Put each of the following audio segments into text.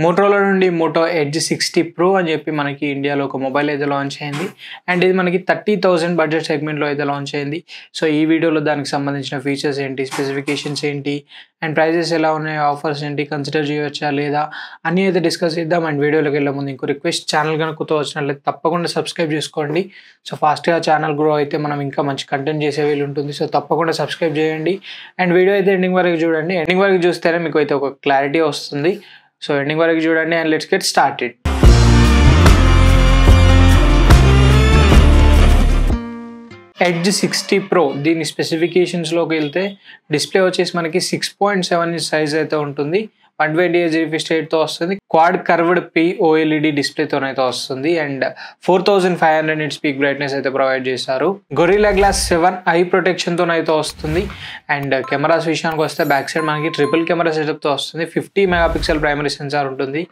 Motorola నుండి Moto edge 60 pro అని చెప్పి మనకి ఇండియాలో ఒక మొబైల్ అయితే లాంచ్ అయింది. అండ్ ఇది మనకి 30,000 బడ్జెట్ సెగ్మెంట్లో అయితే లాంచ్ అయింది. సో ఈ వీడియోలో దానికి సంబంధించిన ఫీచర్స్ ఏంటి, స్పెసిఫికేషన్స్ ఏంటి, అండ్ ప్రైజెస్ ఎలా ఉన్నాయి, ఆఫర్స్ ఏంటి, కన్సిడర్ చేయవచ్చా లేదా అన్నీ అయితే డిస్కస్ చేద్దాం. అండ్ వీడియోలోకి వెళ్ళే ముందు ఇంకో రిక్వెస్ట్, ఛానల్ కనుక కొత్త వచ్చినట్లయితే తప్పకుండా సబ్స్క్రైబ్ చేసుకోండి. సో ఫాస్ట్గా ఛానల్ గ్రో అయితే మనం ఇంకా మంచి కంటెంట్ చేసే వీలు ఉంటుంది. సో తప్పకుండా సబ్స్క్రైబ్ చేయండి. అండ్ వీడియో అయితే ఎండింగ్ వరకు చూడండి. ఎండింగ్ వరకు చూస్తేనే మీకు అయితే ఒక క్లారిటీ వస్తుంది. సో ఎండింగ్ వరకు చూడండి and let's get started. Edge 60 pro దీని స్పెసిఫికేషన్స్లోకి వెళ్తే డిస్ప్లే వచ్చేసి మనకి 6.7 ఇంచ్ సైజ్ అయితే ఉంటుంది. 128 రిఫ్రెష్ రేట్తో వస్తుంది. క్వాడ్ కర్వ్డ్ POLED డిస్ప్లేతోనైతే వస్తుంది. అండ్ 4500 నిట్స్ పీక్ బ్రైట్నెస్ అయితే ప్రొవైడ్ చేశారు. గొరిల్లా గ్లాస్ 7 ఐ ప్రొటెక్షన్తోనైతే వస్తుంది. అండ్ కెమెరాస్ విషయానికి వస్తే బ్యాక్ సైడ్ మనకి ట్రిపుల్ కెమెరా సెటప్తో వస్తుంది. 50 మెగాపిక్సెల్ ప్రైమరీ సెన్సార్ ఉంటుంది.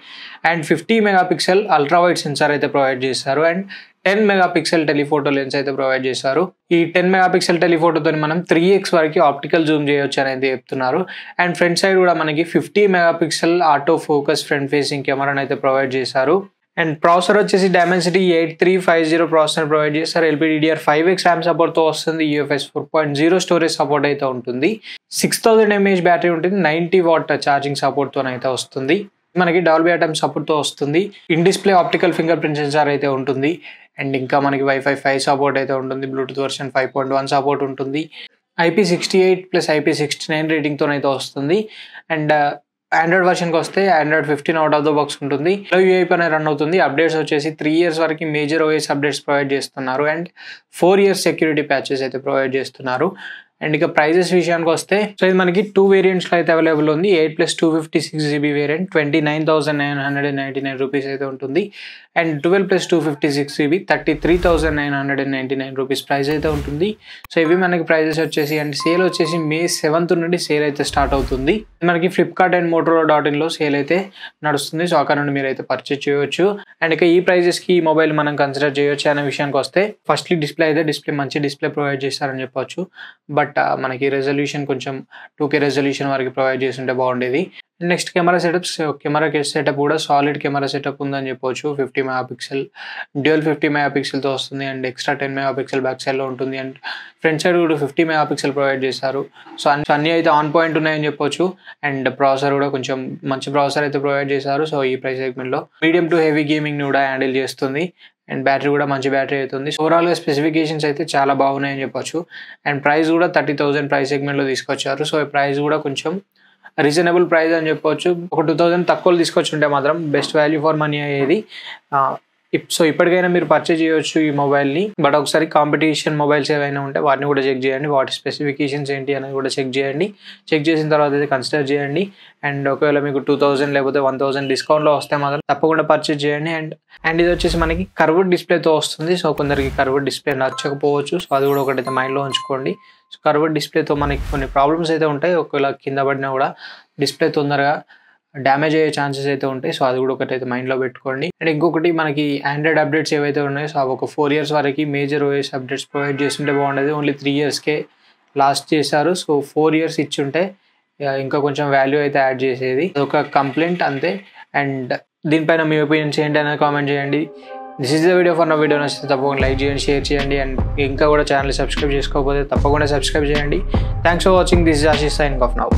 And 50 megapixel ultra wide sensor అయితే ప్రొవైడ్ చేశారు. అండ్ 10 మెగాపిక్సెల్ టెలిఫోటో లెన్స్ అయితే ప్రొవైడ్ చేశారు. ఈ 10 మెగాపిక్సెల్ టెలిఫోటోతో మనం 3x వరకు ఆప్టికల్ జూమ్ చేయొచ్చు అని అయితే చెప్తున్నారు. అండ్ ఫ్రంట్ సైడ్ కూడా మనకి 50 megapixel auto focus front facing కెమెరాని అయితే ప్రొవైడ్ చేశారు. అండ్ ప్రాసెసర్ వచ్చేసి Dimensity 8350 ప్రాసెసర్ ప్రొవైడ్ చేస్తారు. LPDDR5X ర్యామ్ సపోర్ట్తో వస్తుంది. UFS 4.0 స్టోరేజ్ సపోర్ట్ అయితే ఉంటుంది. 6000 mAh బ్యాటరీ ఉంటుంది. 90 వాట్ ఛార్జింగ్ సపోర్ట్తో అయితే వస్తుంది. మనకి డాల్బీ అటామ్ సపోర్ట్తో వస్తుంది. In display optical finger print censor అయితే ఉంటుంది. అండ్ ఇంకా మనకి Wi-Fi 5 సపోర్ట్ అయితే ఉంటుంది. బ్లూటూత్ వర్షన్ 5.1 సపోర్ట్ ఉంటుంది. IP68 ప్లస్ IP69 రేటింగ్తో అయితే వస్తుంది. అండ్ ఆండ్రాయిడ్ వర్షన్కి వస్తే Android 15 out of the box ఉంటుంది. UI పైన రన్ అవుతుంది. అప్డేట్స్ వచ్చేసి 3 years వరకు మేజర్ OS అప్డేట్స్ ప్రొవైడ్ చేస్తున్నారు. అండ్ 4 years సెక్యూరిటీ ప్యాచెస్ అయితే ప్రొవైడ్ చేస్తున్నారు. అండ్ ఇక ప్రైజెస్ విషయానికి వస్తే సో ఇది మనకి 2 వేరియంట్స్లో అయితే అవైలబుల్ ఉంది. 8+256GB వేరియంట్ 29,999 రూపీస్ అయితే ఉంటుంది. అండ్ 12+256GB 33,999 రూపీస్ ప్రైస్ అయితే ఉంటుంది. సో ఇవి మనకి ప్రైజెస్ వచ్చేసి. అండ్ సేల్ వచ్చేసి May 7th నుండి సేల్ అయితే స్టార్ట్ అవుతుంది. మనకి ఫ్లిప్కార్ట్ అండ్ Motorola.inలో సేల్ అయితే నడుస్తుంది. సో అక్కడ నుండి మీరు అయితే పర్చేస్ చేయవచ్చు. అండ్ ఇక ఈ ప్రైజెస్కి ఈ మొబైల్ మనం కన్సిడర్ చేయొచ్చు అనే విషయానికి వస్తే ఫస్ట్లీ డిస్ప్లే మంచి డిస్ప్లే ప్రొవైడ్ చేస్తారని చెప్పొచ్చు. బట్ మనకి రెజల్యూషన్ కొంచెం 2K రెజల్యూషన్ వరకు ప్రొవైడ్ చేస్తుంటే బాగుండేది. నెక్స్ట్ కెమెరా సెటప్ కూడా సాలిడ్ కెమెరా సెటప్ ఉందని చెప్పొచ్చు. 50 మెగాపిక్సెల్ డ్యూయల్ 50 మెగాపిక్సెల్తో వస్తుంది. అండ్ ఎక్స్ట్రా 10 మెగాపిక్సెల్ బ్యాక్ సైడ్లో ఉంటుంది. అండ్ ఫ్రంట్ సైడ్ కూడా 50 మెగాపిక్సెల్ ప్రొవైడ్ చేశారు. సో అన్నీ అయితే ఆన్ పాయింట్ ఉన్నాయని చెప్పొచ్చు. అండ్ ప్రాసెసర్ కూడా కొంచెం మంచి ప్రాసెసర్ అయితే ప్రొవైడ్ చేశారు. సో ఈ ప్రైస్ సెగ్మెంట్లో మీడియం టు హెవీ గేమింగ్ కూడా హ్యాండిల్ చేస్తుంది. అండ్ బ్యాటరీ కూడా మంచి బ్యాటరీ అవుతుంది. ఓవరాల్గా స్పెసిఫికేషన్స్ అయితే చాలా బాగున్నాయని చెప్పొచ్చు. అండ్ ప్రైస్ కూడా 30,000 ప్రైస్ సెగ్మెంట్లో తీసుకొచ్చారు. సో ఈ ప్రైస్ కూడా కొంచెం రీజనబుల్ ప్రైస్ అని చెప్పొచ్చు. ఒక 2,000 తక్కువ తీసుకొచ్చుంటే మాత్రం బెస్ట్ వాల్యూ ఫర్ మనీ అయ్యేది. సో ఇప్పటికైనా మీరు పర్చేజ్ చేయొచ్చు ఈ మొబైల్ని. బట్ ఒకసారి కాంపిటీషన్ మొబైల్స్ ఏవైనా ఉంటే వాటిని కూడా చెక్ చేయండి. వాటి స్పెసిఫికేషన్స్ ఏంటి అనేది కూడా చెక్ చేయండి. చెక్ చేసిన తర్వాత అయితే కన్సిడర్ చేయండి. అండ్ ఒకవేళ మీకు 2,000 లేకపోతే 1,000 డిస్కౌంట్లో వస్తే మాత్రం తప్పకుండా పర్చేజ్ చేయండి. అండ్ ఇది వచ్చేసి మనకి కర్వ్డ్ డిస్ప్లేతో వస్తుంది. సో కొందరికి కర్వ్డ్ డిస్ప్లే నచ్చకపోవచ్చు. సో అది కూడా ఒకటైతే మైండ్లో ఉంచుకోండి. సో కర్వ్డ్ డిస్ప్లేతో మనకి కొన్ని ప్రాబ్లమ్స్ అయితే ఉంటాయి. ఒకవేళ కింద పడినా కూడా డిస్ప్లే తొందరగా డ్యామేజ్ అయ్యే ఛాన్సెస్ అయితే ఉంటాయి. సో అది కూడా ఒకటైతే మైండ్లో పెట్టుకోండి. అండ్ ఇంకొకటి మనకి ఆండ్రాయిడ్ అప్డేట్స్ ఏవైతే ఉన్నాయో సో అవి ఒక 4 years వరకు మేజర్ OS అప్డేట్స్ ప్రొవైడ్ చేస్తుంటే బాగుండేది. ఓన్లీ 3 yearsకే లాస్ట్ చేశారు. సో 4 years ఇచ్చుంటే ఇంకా కొంచెం వాల్యూ అయితే యాడ్ చేసేది. ఒక కంప్లైంట్ అంతే. అండ్ దీనిపైన మీ ఒపీనియన్స్ ఏంటి అనేది కామెంట్ చేయండి. This is the video for నా వీడియో నచ్చితే తప్పకుండా లైక్ చేయండి, షేర్ చేయండి. అండ్ ఇంకా కూడా ఛానల్ సబ్స్క్రైబ్ చేసుకోకపోతే తప్పకుండా సబ్స్క్రైబ్ చేయండి. Thanks for watching. This is Ashish signing off now.